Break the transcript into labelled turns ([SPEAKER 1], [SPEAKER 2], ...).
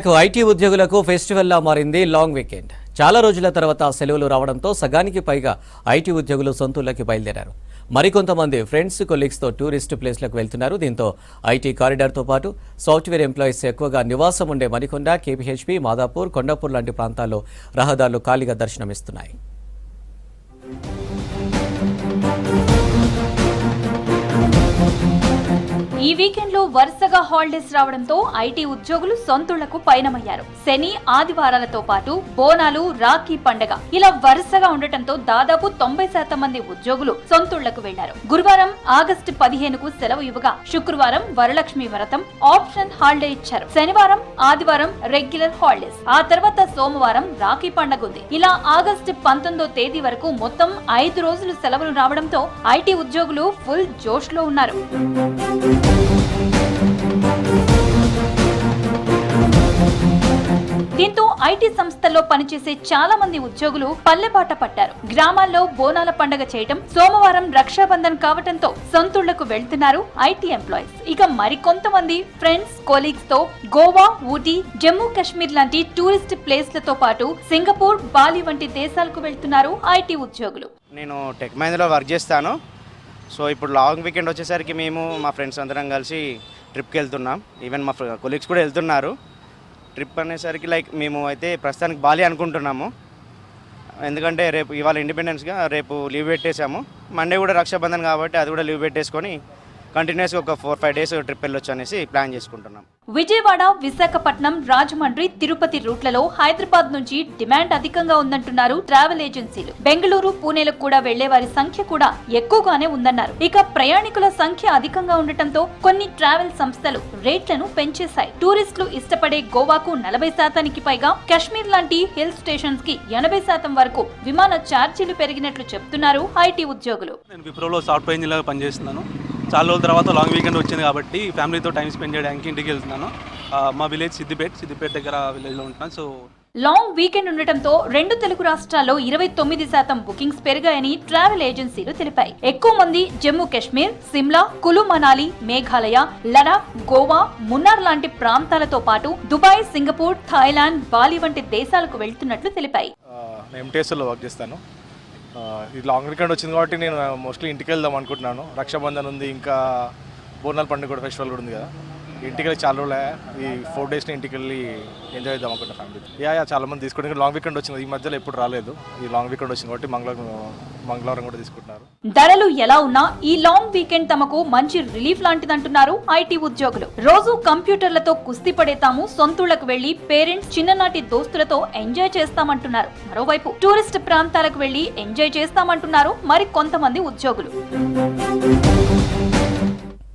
[SPEAKER 1] ఇక ఐటీ ఉద్యోగులకు ఫెస్టివల్లా మారింది లాంగ్ వీకెండ్. చాలా రోజుల తర్వాత సెలవులు రావడంతో సగానికి పైగా ఐటీ ఉద్యోగులు సొంతూళ్ళకి బయలుదేరారు. మరికొంతమంది ఫ్రెండ్స్ కొలీగ్స్తో టూరిస్ట్ ప్లేస్లకు వెళ్తున్నారు. దీంతో ఐటీ కారిడార్తో పాటు సాఫ్ట్వేర్ ఎంప్లాయీస్ ఎక్కువగా నివాసం ఉండే మణికొండ, కేపీహెచ్పీ, మాదాపూర్, కొండాపూర్ లాంటి ప్రాంతాల్లో రహదారులు ఖాళీగా దర్శనమిస్తున్నాయి.
[SPEAKER 2] ఈ వీకెండ్ లో వరుసగా హాలిడేస్ రావడంతో ఐటీ ఉద్యోగులు సొంతూళ్లకు పయనమయ్యారు. శని, ఆదివారాలతో పాటు బోనాలు, రాఖీ పండగ ఇలా వరుసగా ఉండటంతో దాదాపు 90% మంది ఉద్యోగులు సొంతూళ్లకు వెళ్లారు. గురువారం ఆగస్టు 15కు సెలవు ఇవ్వగా శుక్రవారం వరలక్ష్మి వ్రతం ఆప్షన్ హాలిడే ఇచ్చారు. శనివారం, ఆదివారం రెగ్యులర్ హాలిడేస్, ఆ తర్వాత సోమవారం రాఖీ పండగ ఉంది. ఇలా ఆగస్టు 19వ తేదీ వరకు మొత్తం 5 రోజులు సెలవులు రావడంతో ఐటీ ఉద్యోగులు ఫుల్ జోష్ లో ఉన్నారు. దీంతో ఐటీ సంస్థల్లో పనిచేసే చాలా మంది ఉద్యోగులు పల్లెబాట పట్టారు. గ్రామాల్లో బోనాల పండుగ చేయటం, సోమవారం రక్షాబంధన్ కావటంతో సొంతూళ్లకు వెళ్తున్నారు ఐటీ ఎంప్లాయీస్. ఇక మరికొంతమంది ఫ్రెండ్స్, కొలీగ్స్ తో గోవా, ఊటీ, జమ్మూ కాశ్మీర్ లాంటి టూరిస్ట్ ప్లేస్లతో పాటు సింగపూర్, బాలి వంటి దేశాలకు వెళ్తున్నారు ఐటీ ఉద్యోగులు.
[SPEAKER 3] నేను టెక్ మహీంద్రాలో వర్క్ చేస్తాను. సో ఇప్పుడు లాంగ్ వీకెండ్ వచ్చేసరికి మేము మా ఫ్రెండ్స్ అందరం కలిసి ట్రిప్కి వెళ్తున్నాం. ఈవెన్ మా కొలీగ్స్ కూడా వెళ్తున్నారు. ట్రిప్ అనేసరికి మేము అయితే ప్రస్తుతానికి బాలి అనుకుంటున్నాము. ఎందుకంటే రేపు ఇవాళ ఇండిపెండెన్స్గా రేపు లీవ్ పెట్టేసాము. మండే కూడా రక్షాబంధన్ కాబట్టి అది కూడా లీవ్ పెట్టేసుకొని కంటిన్యూస్గా ఒక 4-5 డేస్ ట్రిప్ వెళ్ళొచ్చు అనేసి ప్లాన్ చేసుకుంటున్నాం.
[SPEAKER 2] విజయవాడ, విశాఖపట్నం, రాజమండ్రి, తిరుపతి రూట్లలో హైదరాబాద్ నుంచి డిమాండ్ అధికంగా ఉందంటున్నారు ట్రావెల్ ఏజెన్సీలు. బెంగళూరు, పూణేలకు కూడా వెళ్లే వారి సంఖ్య కూడా ఎక్కువగానే ఉందన్నారు. ఇక ప్రయాణికుల సంఖ్య అధికంగా ఉండటంతో కొన్ని ట్రావెల్ సంస్థలు రేట్లను పెంచేశాయి. టూరిస్టులు ఇష్టపడే గోవాకు 40% పైగా, కాశ్మీర్ లాంటి హిల్ స్టేషన్స్ కి 80% వరకు విమాన ఛార్జీలు పెరిగినట్లు చెప్తున్నారు ఐటీ ఉద్యోగులు.
[SPEAKER 4] నేను విప్రోలో సాఫ్ట్వేర్ ఇంజనీర్గా పనిచేస్తున్నాను. చాలా రోజుల తర్వాత లాంగ్ వీకెండ్ వచ్చింది కాబట్టి ఫ్యామిలీతో టైం స్పెండ్ చేయడానికి ఇంటికి వెళ్తున్నాను. మా విలేజ్ సిద్దిపేట దగ్గర విలేజ్లో ఉంటున్నాను. సో
[SPEAKER 2] లాంగ్ వీకెండ్ ఉండటంతో 2 తెలుగు రాష్ట్రాల్లో 29% బుకింగ్స్ పెరిగాయని ట్రావెల్ ఏజెన్సీలు తెలిపాయి. ఎక్కువ మంది జమ్మూ కాశ్మీర్, సిమ్లా, కులు మనాలి, మేఘాలయ, లడాక్, గోవా, మున్నార్ లాంటి ప్రాంతాలతో పాటు దుబాయ్, సింగపూర్, థాయిలాండ్, బాలి వంటి దేశాలకు వెళ్తున్నట్లు తెలిపాయి.
[SPEAKER 5] నేను ఎంటీఎస్లో వర్క్ చేస్తాను. ఇది లాంగ్ వీకెండ్ వచ్చింది కాబట్టి నేను మోస్ట్లీ ఇంటికి వెళ్దాం అనుకుంటున్నాను. రక్షాబంధన్ ఉంది, ఇంకా బోనాల పండుగ కూడా ఫెస్టివల్ కూడా ఉంది కదా. ఇంటికి వెళ్ళి చాలా రోజులే, ఈ 4 డేస్ని ఇంటికి వెళ్ళి ఎంజాయ్ చేద్దాం అనుకుంటున్నా ఫ్యామిలీ. చాలా మంది తీసుకుంటే లాంగ్ వీకెండ్ వచ్చింది, ఈ మధ్యలో ఎప్పుడు రాలేదు. ఈ లాంగ్ వీకెండ్ వచ్చింది కాబట్టి మంగళవారం కూడా తీసుకుంటున్నారు.
[SPEAKER 2] ధరలు ఎలా ఉన్నా ఈ లాంగ్ వీకెండ్ తమకు మంచి రిలీఫ్ లాంటిదంటున్నారు ఐటీ ఉద్యోగులు. రోజు కంప్యూటర్లతో కుస్తీ పడే తాము సొంతూళ్లకు వెళ్లి పేరెంట్స్, చిన్ననాటి దోస్తులతో ఎంజాయ్ చేస్తామంటున్నారు. మరోవైపు టూరిస్ట్ ప్రాంతాలకు వెళ్లి ఎంజాయ్ చేస్తామంటున్నారు మరి కొంతమంది ఉద్యోగులు.